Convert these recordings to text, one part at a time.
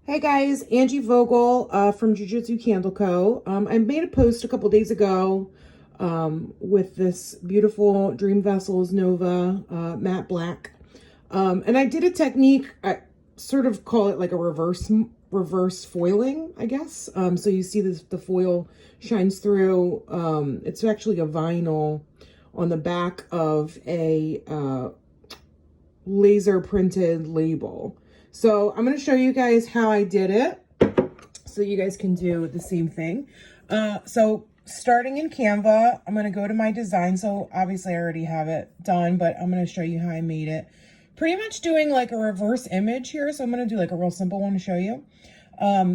Hey guys, Angie Vogel from Jiu-Jitsu Candle Co. I made a post a couple days ago with this beautiful Dream Vessels Nova matte black. And I did a technique, I sort of call it like a reverse foiling, I guess. So you see this, the foil shines through. It's actually a vinyl on the back of a laser printed label. So I'm going to show you guys how I did it so you guys can do the same thing. So starting in Canva, I'm going to go to my design. So obviously I already have it done, but I'm going to show you how I made it. Pretty much doing like a reverse image here. So I'm going to do like a real simple one to show you.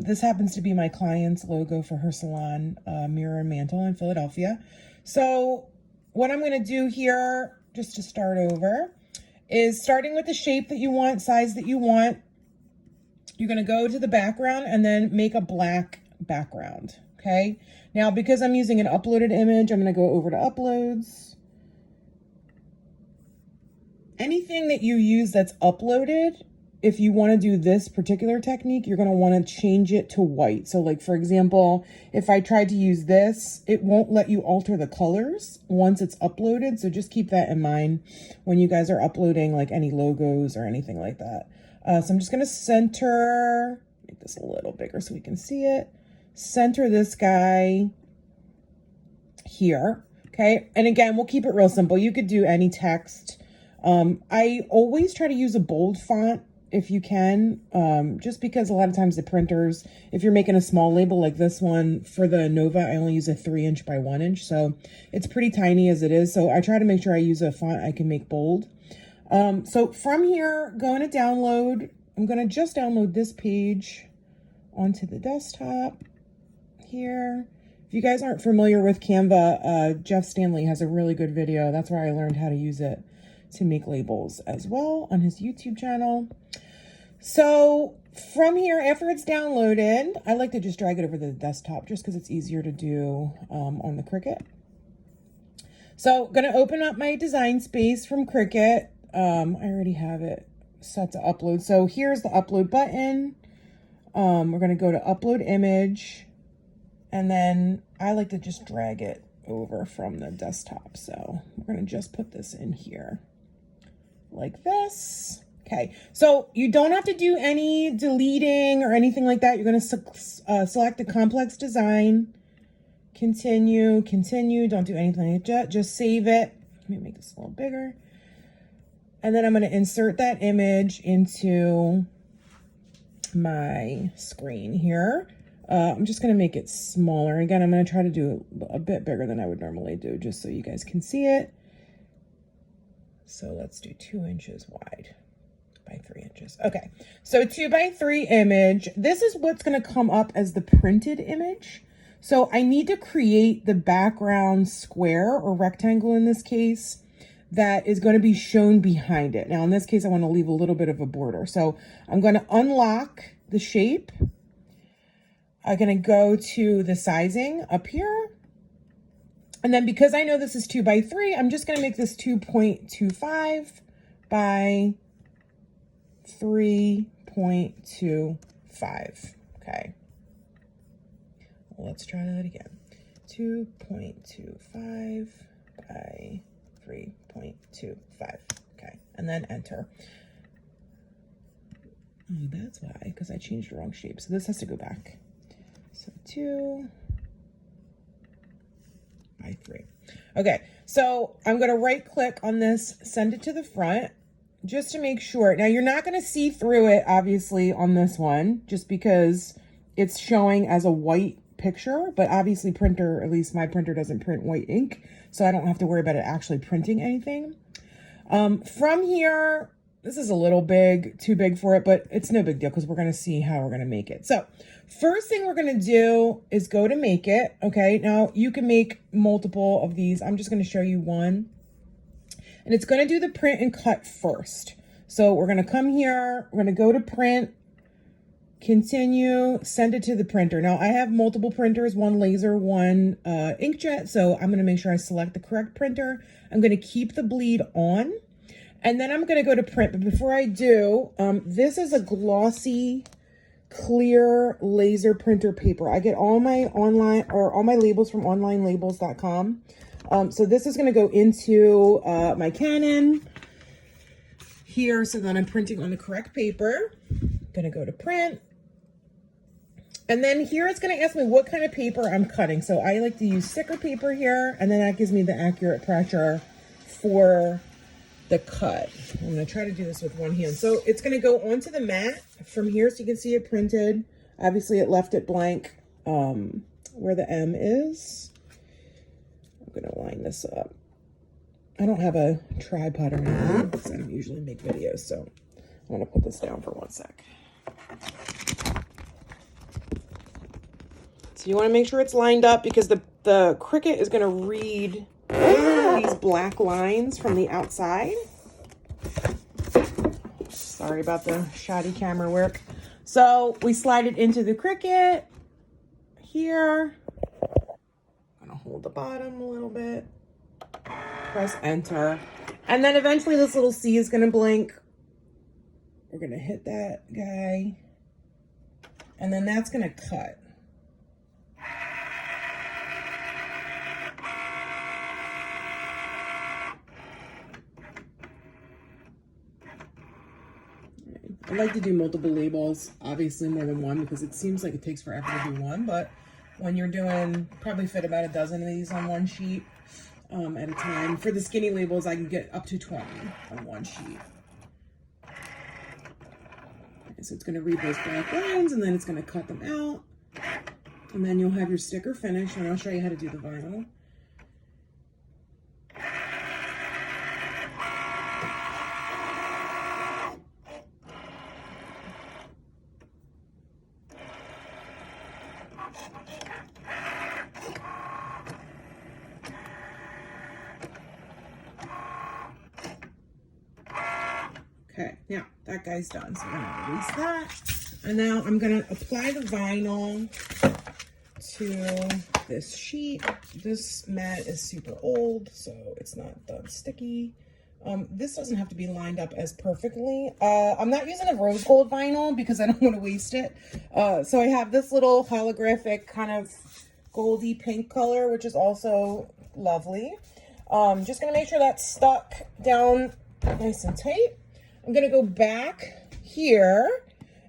This happens to be my client's logo for her salon, Mirror and Mantle in Philadelphia. So what I'm going to do here, just to start over, is starting with the shape that you want, size that you want. You're going to go to the background and then make a black background. Okay. Now, because I'm using an uploaded image, I'm going to go over to uploads. Anything that you use that's uploaded, if you want to do this particular technique, you're going to want to change it to white. So like, for example, if I tried to use this, it won't let you alter the colors once it's uploaded. So just keep that in mind when you guys are uploading like any logos or anything like that. So I'm just going to center, make this a little bigger so we can see it. Center this guy here. Okay. And again, we'll keep it real simple. You could do any text. I always try to use a bold font if you can, just because a lot of times the printers, if you're making a small label like this one for the Nova, I only use a 3" by 1". So it's pretty tiny as it is. So I try to make sure I use a font I can make bold. So from here, going to download, I'm going to just download this page onto the desktop here. If you guys aren't familiar with Canva, Jeff Stanley has a really good video. That's where I learned how to use it to make labels as well on his YouTube channel. So from here, after it's downloaded, I like to just drag it over to the desktop just because it's easier to do on the Cricut. So I'm going to open up my design space from Cricut. I already have it set to upload. So here's the upload button. We're going to go to upload image, and then I like to just drag it over from the desktop. So we're going to just put this in here like this. Okay, so you don't have to do any deleting or anything like that. You're going to select a complex design, continue, don't do anything like that. Just save it. Let me make this a little bigger. And then I'm going to insert that image into my screen here. I'm just going to make it smaller. Again, I'm going to try to do it a bit bigger than I would normally do, just so you guys can see it. So let's do 2 inches wide by 3 inches. Okay, so 2 by 3 image. This is what's going to come up as the printed image. So I need to create the background square or rectangle in this case that is going to be shown behind it. Now in this case, I want to leave a little bit of a border. So I'm going to unlock the shape. I'm going to go to the sizing up here. And then because I know this is 2 by 3, I'm just going to make this 2.25 by 3.25. Okay. Let's try that again. 2.25 by 3.25. Okay. And then enter. Oh, that's why, because I changed the wrong shape. So this has to go back. So 2 by 3. Okay, so I'm going to right click on this, send it to the front just to make sure. Now you're not going to see through it obviously on this one just because it's showing as a white picture, but obviously printer, at least my printer doesn't print white ink, so I don't have to worry about it actually printing anything. From here, this is a little big, too big for it, but it's no big deal because we're going to see how we're going to make it. So first thing we're going to do is go to make it. Okay, now you can make multiple of these. I'm just going to show you one. And it's going to do the print and cut first. So we're going to come here. We're going to go to print, continue, send it to the printer. Now I have multiple printers, one laser, one inkjet. So I'm going to make sure I select the correct printer. I'm going to keep the bleed on. And then I'm going to go to print. But before I do, this is a glossy clear laser printer paper. I get all my online or all my labels from onlinelabels.com. So this is going to go into my Canon here. So then I'm printing on the correct paper. Going to go to print. And then here it's going to ask me what kind of paper I'm cutting. So I like to use sticker paper here, and then that gives me the accurate pressure for the cut. I'm going to try to do this with one hand. So it's going to go onto the mat from here so you can see it printed. Obviously it left it blank where the M is. I'm going to line this up. I don't have a tripod or anything because I don't usually make videos, so I'm going to put this down for 1 sec. So you want to make sure it's lined up because the Cricut is going to read these black lines from the outside. Sorry about the shoddy camera work. So we slide it into the Cricut here. I'm going to hold the bottom a little bit. Press enter. And then eventually this little C is going to blink. We're going to hit that guy. And then that's going to cut. I like to do multiple labels, obviously more than one, because it seems like it takes forever to do one, but when you're doing, probably fit about a dozen of these on one sheet at a time. For the skinny labels, I can get up to 20 on one sheet. Okay, so it's going to read those black lines, and then it's going to cut them out, and then you'll have your sticker finished, and I'll show you how to do the vinyl. Okay, now that guy's done, so I'm gonna release that. And now I'm gonna apply the vinyl to this sheet. This mat is super old, so it's not done sticky. This doesn't have to be lined up as perfectly. I'm not using a rose gold vinyl because I don't want to waste it. So I have this little holographic kind of goldy pink color, which is also lovely. Just gonna make sure that's stuck down nice and tight. I'm going to go back here,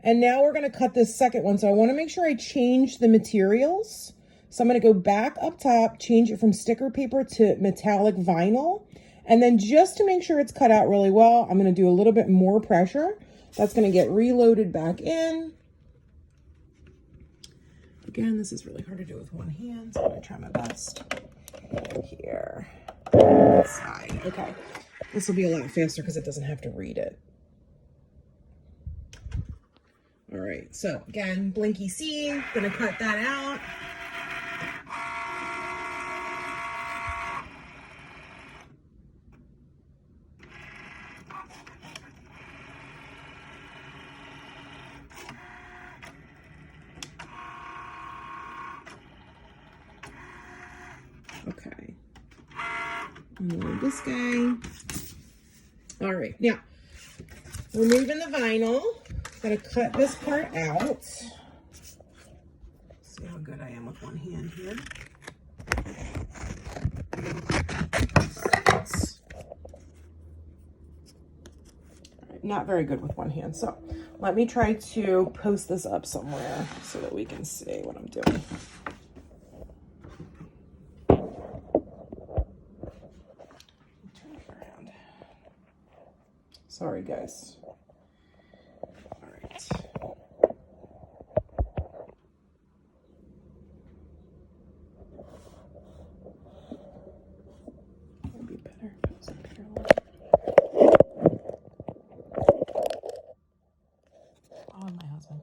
and now we're going to cut this second one. So I want to make sure I change the materials. So I'm going to go back up top, change it from sticker paper to metallic vinyl. And then just to make sure it's cut out really well, I'm going to do a little bit more pressure. That's going to get reloaded back in. Again, this is really hard to do with one hand, so I'm going to try my best. Here. Side. Okay. This will be a lot faster because it doesn't have to read it. All right, so again, blinky C, gonna cut that out. Okay. Remove this guy. All right, now removing the vinyl. Gonna cut this part out. See how good I am with one hand here. All right, not very good with one hand. So let me try to post this up somewhere so that we can see what I'm doing. Turn it around. Sorry, guys.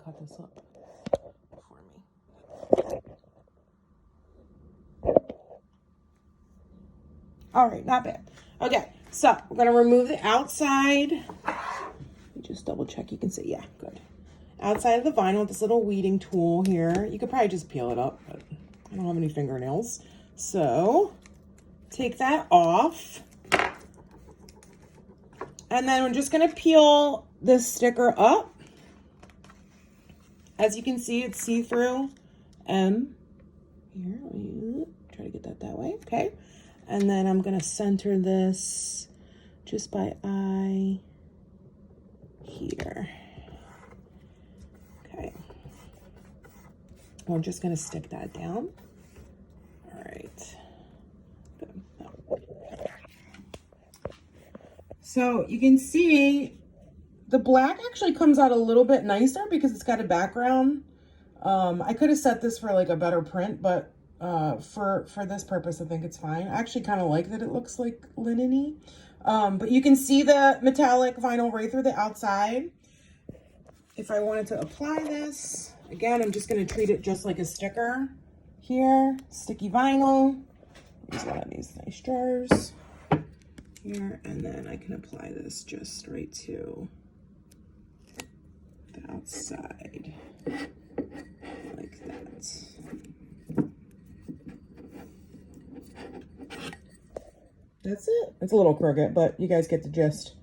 Cut this up for me. All right, not bad. Okay, so we're gonna remove the outside. Let me just double check. You can see, yeah, good. Outside of the vinyl with this little weeding tool here. You could probably just peel it up, but I don't have any fingernails. So take that off. And then we're just gonna peel this sticker up. As you can see, it's see-through. Here, let me try to get that way. Okay. And then I'm going to center this just by eye here. Okay. We're just going to stick that down. All right. Good. So you can see the black actually comes out a little bit nicer because it's got a background. I could have set this for like a better print, but for this purpose, I think it's fine. I actually kind of like that it looks like linen-y. But you can see the metallic vinyl right through the outside. If I wanted to apply this, again, I'm just going to treat it just like a sticker here. Sticky vinyl. Use one of these nice jars here, and then I can apply this just right to the outside like that. That's it. It's a little crooked, but you guys get the gist.